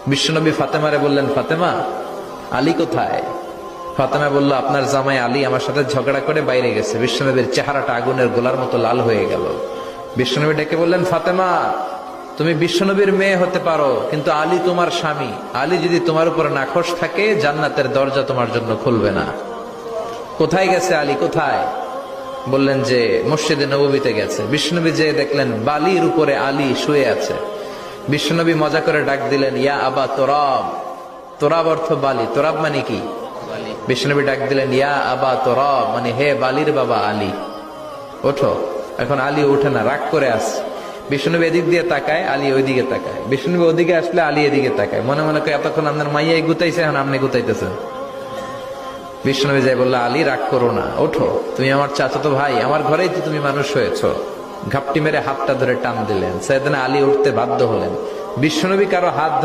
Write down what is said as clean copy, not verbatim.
বিশ্বনবী ফাতেমারে বললেন, ফাতেমা, আলী কোথায়? ফাতেমা বলল, আপনার জামাই আলী আমার সাথে ঝগড়া করে বাইরে গেছে। বিশ্বনবীর চেহারাটা আগুনের গোলার মতো লাল হয়ে গেল। বিশ্বনবী ডেকে বললেন, ফাতেমা, তুমি বিশ্বনবীর মেয়ে হতে পারো, কিন্তু আলী তোমার স্বামী। আলী যদি তোমার উপর নাখোশ থাকে, জান্নাতের দরজা তোমার জন্য খুলবে না। কোথায় গেছে আলী, কোথায়? বললেন যে মসজিদে নববীতে গেছে। বিশ্বনবী যে দেখলেন বালির উপরে আলী শুয়ে আছে। বিশ্বনবী মজা করে ডাক দিলেন, ইয়া আবা তোরাব। তোরাব অর্থ বালি, তোরাব মানে কি? বিশ্বনবী ডাক দিলেন, ইয়া আবা তোরাব, মানে হে বালির বাবা আলী, ওঠো। এখন আলী ওঠে না, রাগ করে আসছে। বিশ্বনবী এদিক দিয়ে তাকায়, আলী ওইদিকে তাকায়। বিশ্বনবী ওদিকে আসলে আলী এদিকে তাকায়। মনে মনে করে এতক্ষণ আপনার মাইয়াই গুতাইছে, এখন আপনি গুতাইতেছেন। বিশ্বনবী যাই বলল, আলী রাগ করো না, ওঠো, তুমি আমার চাচাতো ভাই, আমার ঘরেই তো তুমি মানুষ হয়েছো। ঘাপটি মেরে হাতটা ধরে টান দিলেন। সাইয়েদনা আলী উঠতে বাধ্য হলেন। বিশ্বনবী কারো হাত